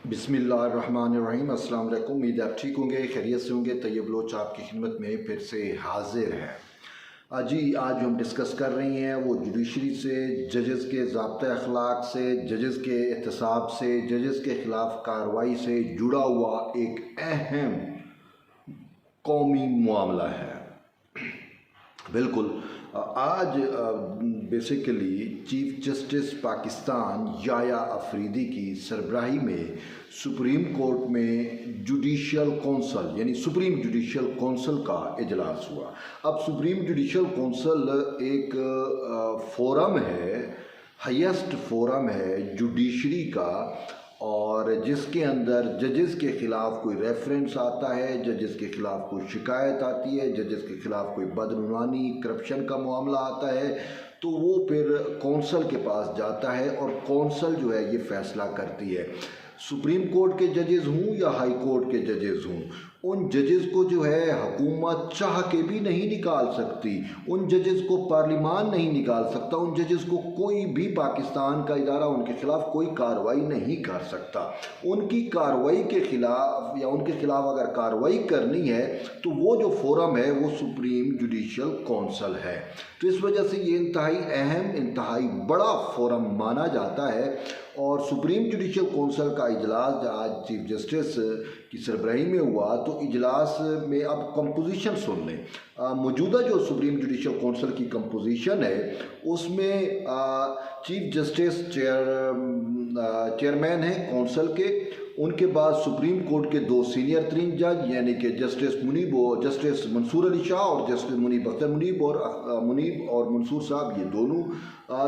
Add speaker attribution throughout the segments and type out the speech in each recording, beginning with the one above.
Speaker 1: बिस्मिल्लाहिर्रहमानिर्रहीम। अस्सलाम वालेकुम। उम्मीद आप ठीक होंगे, खैरियत से होंगे। तैयब बलोच आपकी खिदमत में फिर से हाजिर है। आज हम डिस्कस कर रही हैं वो जुडिशरी से, जजेस के ज़ाब्ते अखलाक से, जजेस के एहतसाब से, जजेस के ख़िलाफ़ कार्रवाई से जुड़ा हुआ एक अहम कौमी मामला है। बिल्कुल। आज basically chief justice Pakistan Yahya Afridi की सरबराही में सुप्रीम कोर्ट में जुडिशल कौंसल यानी सुप्रीम जुडिशल कौंसल का इजलास हुआ। अब सुप्रीम जुडिशल कौंसल एक फोरम है, हाईएस्ट फोरम है जुडिशरी का, और जिसके अंदर जजेस के ख़िलाफ़ कोई रेफरेंस आता है, जजेस के ख़िलाफ़ कोई शिकायत आती है, जजेस के ख़िलाफ़ कोई बदनुमानी करप्शन का मामला आता है, तो वो फिर कौंसल के पास जाता है और कौंसल जो है ये फ़ैसला करती है। सुप्रीम कोर्ट के जजेस हों या हाई कोर्ट के जजेस हों, उन जजेस को जो है हुकूमत चाह के भी नहीं निकाल सकती, उन जजेस को पार्लिमान नहीं निकाल सकता, उन जजेस को कोई भी पाकिस्तान का इदारा उनके ख़िलाफ़ कोई कार्रवाई नहीं कर सकता। उनकी कार्रवाई के ख़िलाफ़ या उनके ख़िलाफ़ अगर कार्रवाई करनी है तो वो जो फोरम है वो सुप्रीम जुडिशल कौंसल है। तो इस वजह से ये इंतहाई अहम, इंतहाई बड़ा फोरम माना जाता है। और सुप्रीम जुडिशल कौंसल का इजलास आज चीफ जस्टिस की सरबराही में हुआ, तो इजलास में अब कंपोजिशन सुन लें। मौजूदा जो सुप्रीम जुडिशल कौंसल की कंपोजिशन है उसमें चीफ जस्टिस चेयरमैन हैं कौंसल के, उनके बाद सुप्रीम कोर्ट के दो सीनियर तरीन जज यानी कि जस्टिस मंसूर अली शाह और जस्टिस मुनीब अख्तर मुनीब और मंसूर साहब, ये दोनों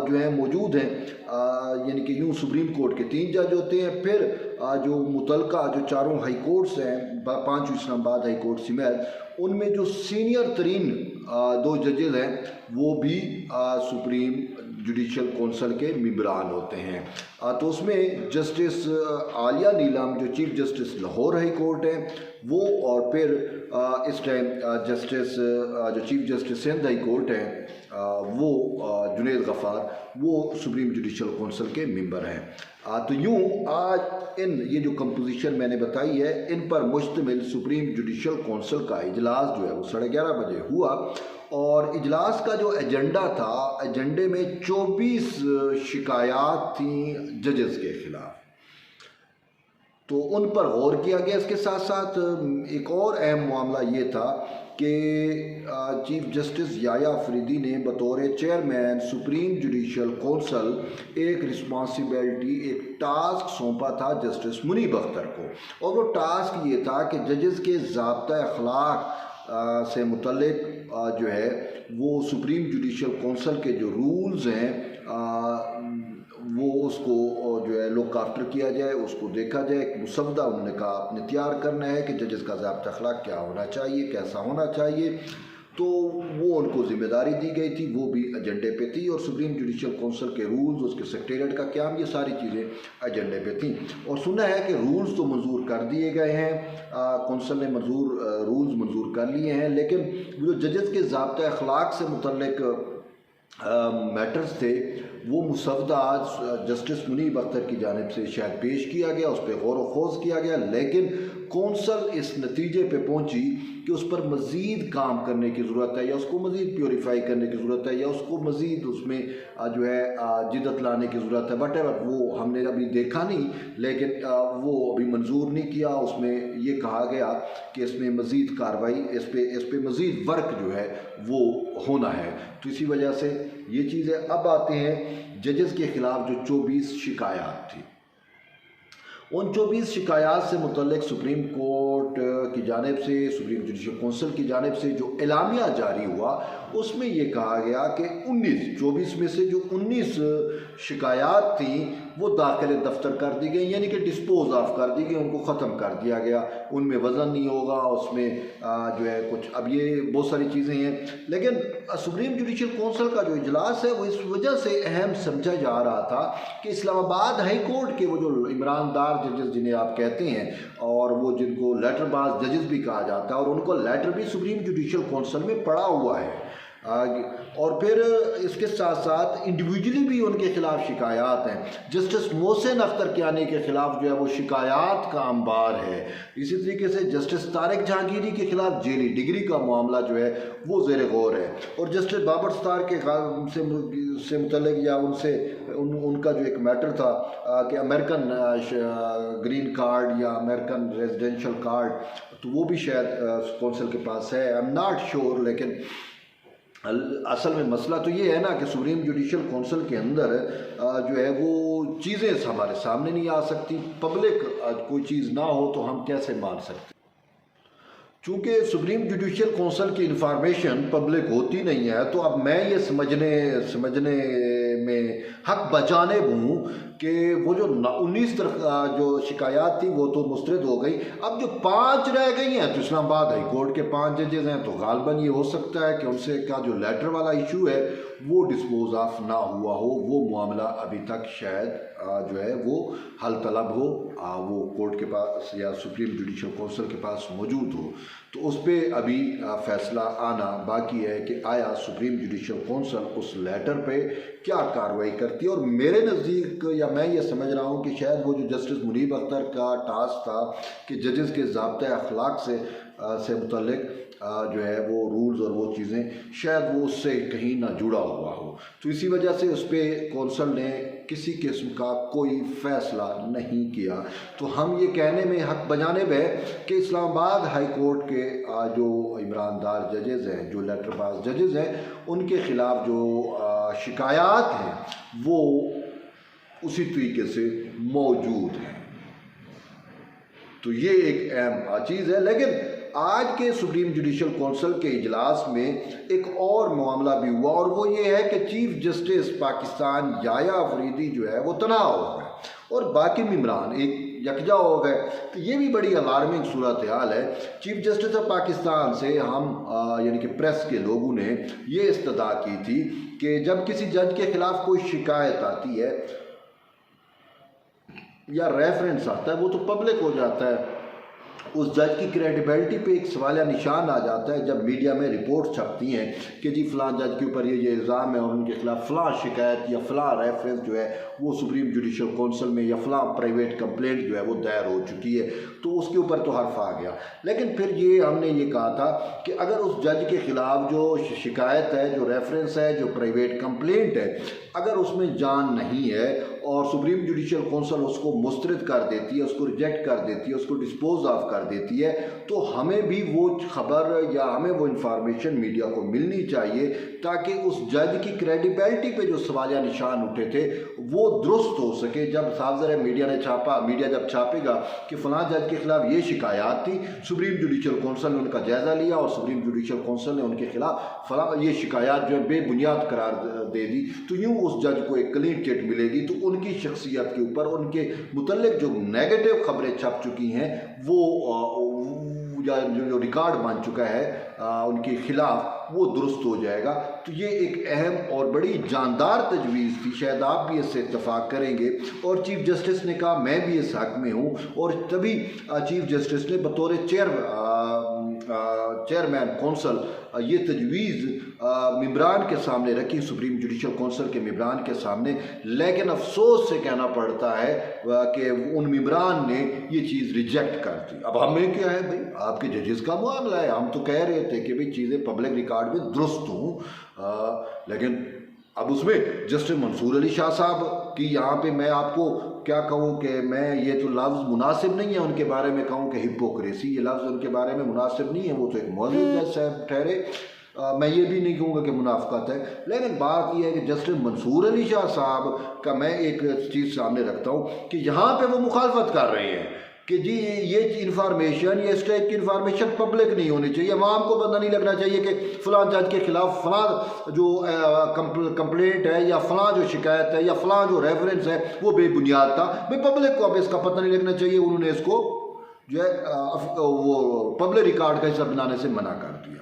Speaker 1: जो हैं मौजूद हैं। यानी कि यूँ सुप्रीम कोर्ट के 3 जज होते हैं। फिर जो मुतलका जो चारों हाई कोर्ट्स हैं, 5 इस्लामाबाद हाई कोर्ट सिमैत, उनमें जो सीनियर तरीन 2 जजेस हैं वो भी सुप्रीम जुडिशल कौंसल के मेंबरान होते हैं। तो उसमें जस्टिस आलिया नीलम जो chief justice Lahore high court हैं वो, और फिर इस टाइम जस्टिस जो chief justice Sindh high court हैं वो जुनेद गफ़ार, वो सुप्रीम जुडिशल कौंसल के मेंबर हैं। तो यूँ आज ये जो कंपोजिशन मैंने बताई है, इन पर मुश्तमिल सुप्रीम जुडिशल कौंसल का इजलास जो है वो 11:30 बजे हुआ। और इजलास का जो एजेंडा था, एजेंडे में 24 शिकायत थी जजेस के ख़िलाफ़, तो उन पर गौर किया गया। इसके साथ साथ एक और अहम मामला ये था कि चीफ जस्टिस याया अफरीदी ने बतौर चेयरमैन सुप्रीम जुडिशल कौंसल एक रिस्पॉन्सिबिलिटी, एक टास्क सौंपा था जस्टिस मुनीब अख्तर को, और वो टास्क ये था कि जजेस के ज़ाब्ता अखलाक से मुतल्लिक जो है वो सुप्रीम जुडिशल कौंसल के जो रूल्स हैं वो उसको जो है लुक आफ्टर किया जाए, उसको देखा जाए। एक मुसवदा उन्होंने कहा आपने तैयार करना है कि जजेस का ज़ाब्ता अखलाक क्या होना चाहिए, कैसा होना चाहिए, तो वो उनको ज़िम्मेदारी दी गई थी, वो भी एजेंडे पे थी। और सुप्रीम जुडिशल कौंसल के रूल्स, उसके सेक्रेटरीट का क्याम, ये सारी चीज़ें एजेंडे पे थी। और सुना है कि रूल्स तो मंजूर कर दिए गए हैं, कौंसल ने रूल्स मंजूर कर लिए हैं, लेकिन जो जजेस के ज़ाब्ता अखलाक से मुतल्लिक मैटर्स थे वो मुसवदा आज जस्टिस मुनीब अख्तर की जानिब से शायद पेश किया गया, उस पर गौर व खोज किया गया, लेकिन कौंसल इस नतीजे पे पहुंची कि उस पर मज़ीद काम करने की ज़रूरत है, या उसको मज़ीद प्योरीफाई करने की ज़रूरत है, या उसको मज़ीद उसमें जो है जिद्दत लाने की ज़रूरत है। बट वो हमने अभी देखा नहीं, लेकिन वो अभी मंजूर नहीं किया। उसमें ये कहा गया कि इसमें मज़ीद कार्रवाई, इस पे मज़ीद वर्क जो है वो होना है। तो इसी वजह से ये चीज़ें। अब आते हैं जजेस के ख़िलाफ़ जो 24 शिकायत थी, उन 24 शिकायत से मुतल्लिक सुप्रीम कोर्ट की जानिब से, सुप्रीम जुडिशल कौंसल की जानिब से जो एलामिया जारी हुआ, उसमें ये कहा गया कि 24 में से जो 19 शिकायत थी वो दाखिल दफ्तर कर दी गई, यानी कि डिस्पोज ऑफ कर दी गई, उनको ख़त्म कर दिया गया। उनमें वज़न नहीं होगा, उसमें जो है कुछ, अब ये बहुत सारी चीज़ें हैं। लेकिन सुप्रीम जुडिशल कौंसल का जो इजलास है वो इस वजह से अहम समझा जा रहा था कि इस्लामाबाद हाई कोर्ट के वो जो ईमानदार जजेस जिन्हें आप कहते हैं, और वो जिनको लेटरबाज जजेस भी कहा जाता है, और उनको लेटर भी सुप्रीम जुडिशल कौंसल में पड़ा हुआ है, और फिर इसके साथ साथ इंडिविजुअली भी उनके खिलाफ शिकायत हैं। जस्टिस मोहसिन अख्तर कियानी के खिलाफ जो है वो शिकायत का अंबार है। इसी तरीके से जस्टिस तारिक जहांगीरी के खिलाफ जेली डिग्री का मामला जो है वो ज़ेर गौर है। और जस्टिस बाबर सत्तार के से मुतल्लिक या उनका जो एक मैटर था कि अमेरिकन ग्रीन कार्ड या अमेरिकन रेजिडेंशियल कार्ड, तो वो भी शायद कौंसिल के पास है, आई एम नॉट श्योर। लेकिन असल में मसला तो ये है ना कि सुप्रीम जुडिशल कौंसिल के अंदर जो है वो चीज़ें हमारे सामने नहीं आ सकती। पब्लिक कोई चीज़ ना हो तो हम कैसे मान सकते? चूँकि सुप्रीम जुडिशल कौंसिल की इंफॉर्मेशन पब्लिक होती नहीं है, तो अब मैं ये समझने में हक बजानिब हूँ कि वो जो 19 जो शिकायत थी वो तो मुस्तरद हो गई। अब जो 5 रह गई हैं, तो इस्लामाबाद हाई कोर्ट के 5 जजेज़ हैं, तो गालबन ये हो सकता है कि उनसे का जो लेटर वाला इशू है वो डिस्पोज ऑफ ना हुआ हो, वो मामला अभी तक शायद जो है वो हल तलब हो, वो कोर्ट के पास या सुप्रीम जुडिशल कौंसिल के पास मौजूद हो। तो उस पर अभी फ़ैसला आना बाकी है कि आया सुप्रीम जुडिशल कौंसिल उस लेटर पे क्या कार्रवाई करती है। और मेरे नज़दीक या मैं ये समझ रहा हूँ कि शायद वो जो जस्टिस मुनीब अख्तर का टास्क था कि जजेस के ज़ाब्ते अखलाक से मुतल्लिक जो है वो रूल्स और वो चीज़ें शायद वो उससे कहीं ना जुड़ा हुआ हो, तो इसी वजह से उस पर कौंसिल ने किसी किस्म का कोई फ़ैसला नहीं किया। तो हम ये कहने में हक बजानिब है कि इस्लामाबाद हाई कोर्ट के जो ईमानदार जजेज़ हैं, जो लेटरबाज जजेज़ हैं, उनके ख़िलाफ़ जो शिकायत हैं वो उसी तरीके से मौजूद हैं। तो ये एक अहम चीज़ है। लेकिन आज के सुप्रीम जुडिशल कौंसिल के इजलास में एक और मामला भी हुआ, और वो ये है कि चीफ जस्टिस पाकिस्तान याया अफरीदी जो है वो तनाव हो गए और बाकी मेंबरान एक यकजा हो गए। तो ये भी बड़ी अलार्मिंग सूरत हाल है। चीफ जस्टिस ऑफ पाकिस्तान से हम यानी कि प्रेस के लोगों ने ये इस्तदा की थी कि जब किसी जज के खिलाफ कोई शिकायत आती है या रेफरेंस आता है, वो तो पब्लिक हो जाता है, उस जज की क्रेडिबिलिटी पे एक सवालिया निशान आ जाता है जब मीडिया में रिपोर्ट छपती हैं कि जी फ़लाँ जज के ऊपर ये इल्ज़ाम है और उनके खिलाफ फ़लाँ शिकायत या फ़लाँ रेफरेंस जो है वो सुप्रीम जुडिशल कौंसिल में या फ़लाँ प्राइवेट कंप्लेंट जो है वो दायर हो चुकी है, तो उसके ऊपर तो हर्फ आ गया। लेकिन फिर ये हमने ये कहा था कि अगर उस जज के ख़िलाफ़ जो शिकायत है, जो रेफरेंस है, जो प्राइवेट कंप्लेंट है, अगर उसमें जान नहीं है और सुप्रीम जुडिशल कौंसिल उसको मुस्तरद कर देती है, उसको रिजेक्ट कर देती है, उसको डिस्पोज ऑफ कर देती है, तो हमें भी वो खबर या हमें वो इंफॉर्मेशन मीडिया को मिलनी चाहिए ताकि उस जज की क्रेडिबिलिटी पे जो सवालिया निशान उठे थे वो दुरुस्त हो सके। जब साफ ज़रा मीडिया जब छापेगा कि फ़लाँ जज के खिलाफ ये शिकायत थी, सुप्रीम जुडिशल कौंसिल ने उनका जायज़ा लिया और सुप्रीम जुडिशल कौंसिल ने उनके खिलाफ फ़लाँ ये शिकायत जो है बेबुनियाद करार दे दी, तो यूँ उस जज को एक क्लीन चिट मिलेगी। तो उनकी शख्सियत के ऊपर उनके मुतल्लिक जो नेगेटिव खबरें छप चुकी हैं वो या जो रिकॉर्ड बन चुका है उनके खिलाफ वो दुरुस्त हो जाएगा। तो ये एक अहम और बड़ी जानदार तजवीज़ थी, शायद आप भी इससे इत्तफाक करेंगे। और चीफ जस्टिस ने कहा मैं भी इस हक़ में हूँ, और तभी चीफ जस्टिस ने बतौर चेयरमैन कौंसल ये तजवीज़ मेंबरान के सामने रखी, सुप्रीम जुडिशल कौंसिल के मेंबरान के सामने। लेकिन अफसोस से कहना पड़ता है कि उन मेंबरान ने ये चीज़ रिजेक्ट कर दी। अब हमें क्या है भाई, आपके जजेस का मामला है, हम तो कह रहे थे कि भाई चीज़ें पब्लिक रिकॉर्ड में दुरुस्त हों, लेकिन अब उसमें जस्टिस मंसूर अली शाह साहब की यहाँ पे मैं आपको क्या कहूँ कि मैं ये तो लफ्ज़ मुनासिब नहीं है उनके बारे में कहूँ कि हिपोक्रेसी, ये लफ्ज़ उनके बारे में मुनासिब नहीं है, वो तो एक मौजूद जज साहब ठहरे। मैं ये भी नहीं कहूँगा कि मुनाफकत है, लेकिन बात यह है कि जस्टिस मंसूर अली शाह साहब का मैं एक चीज़ सामने रखता हूँ कि यहाँ पे वो मुखालफत कर रहे हैं कि जी ये इन्फॉर्मेशन, ये इस टाइप की इन्फॉर्मेशन पब्लिक नहीं होनी चाहिए, अवाम को पता नहीं लगना चाहिए कि फ़लाँ जज के ख़िलाफ़ फ़लाँ जो कंप्लेंट है या फ़लाँ जो शिकायत है या फ़लाँ जो रेफरेंस है वो बेबुनियाद था। भाई पब्लिक को अब इसका पता नहीं लगना चाहिए, उन्होंने इसको जो है वो पब्लिक रिकॉर्ड का हिस्सा बनाने से मना कर दिया।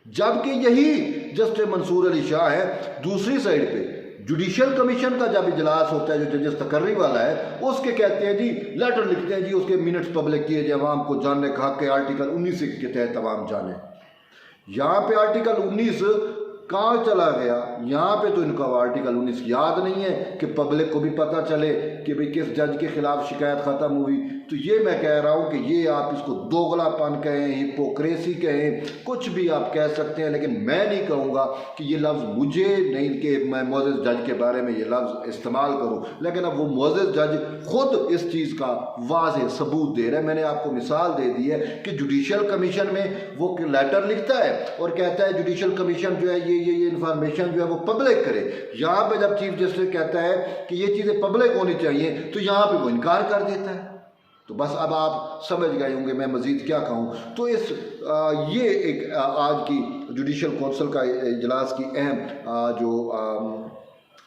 Speaker 1: जबकि यही जस्टिस मंसूर अली शाह है दूसरी साइड पे जुडिशल कमीशन का जब इजलास होता है, जो जजेस तकर्री वाला है, उसके कहते हैं जी लेटर लिखते हैं जी उसके मिनट्स पब्लिक किए जाए, आवाम को जानने का हक है, आर्टिकल 19 के तहत आवाम जाने। यहाँ पे आर्टिकल 19 कहाँ चला गया? यहाँ पे तो इनका आर्टिकल 19 याद नहीं है कि पब्लिक को भी पता चले कि भाई किस जज के खिलाफ शिकायत ख़त्म हुई। तो ये मैं कह रहा हूँ कि ये आप इसको दोगलापन कहें, हिपोक्रेसी कहें, कुछ भी आप कह सकते हैं, लेकिन मैं नहीं कहूँगा कि ये लफ्ज़ मुझे नहीं कि मैं मोअज़्ज़ज़ जज के बारे में ये लफ्ज़ इस्तेमाल करूँ। लेकिन अब वो मोअज़्ज़ज़ जज खुद इस चीज़ का वाज़ेह सबूत दे रहे हैं। मैंने आपको मिसाल दे दी है कि जुडिशल कमीशन में वो लेटर लिखता है और कहता है जुडिशल कमीशन जो है ये इंफॉर्मेशन जो है वो पब्लिक करे। यहाँ पे जब चीफ जस्टिस कहता है कि ये चीज़ें पब्लिक होनी चाहिए तो यहाँ पे वो इनकार कर देता है। तो बस अब आप समझ गए होंगे मैं मज़ीद क्या कहूँ। तो ये एक आज की जुडिशल कौंसिल का इजलास की अहम जो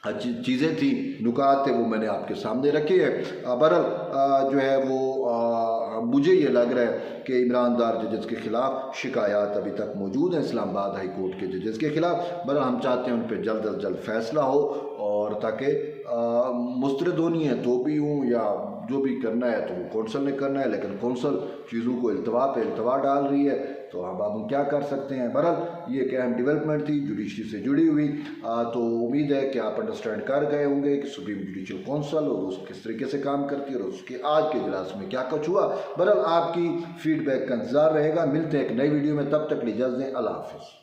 Speaker 1: चीज़ें थी, नुकात थे, वो मैंने आपके सामने रखे हैं। बहरहाल जो है वो मुझे ये लग रहा है कि इमरान दार जजेस के ख़िलाफ़ शिकायत अभी तक मौजूद हैं इस्लामाबाद हाई कोर्ट के जजेस के ख़िलाफ़। बहरहाल हम चाहते हैं उन पर जल्द अज जल्द फैसला हो और ताकि मुस्तरद होनी है तो भी हूँ या जो भी करना है तो वो कौंसल ने करना है, लेकिन कौंसल चीज़ों को इल्तवा पे इल्तवा डाल रही है। तो अब हम क्या कर सकते हैं। बहरहाल ये एक अहम डेवलपमेंट थी जुडिशरी से जुड़ी हुई। तो उम्मीद है कि आप अंडरस्टैंड कर गए होंगे कि सुप्रीम जुडिशल कौंसिल और उस किस तरीके से काम करती है और उसके आज के इजलास में क्या कुछ हुआ। बहरहाल आपकी फीडबैक का इंतज़ार रहेगा। मिलते हैं एक नई वीडियो में, तब तक इजाज़त दें। अल्लाह हाफ़िज़।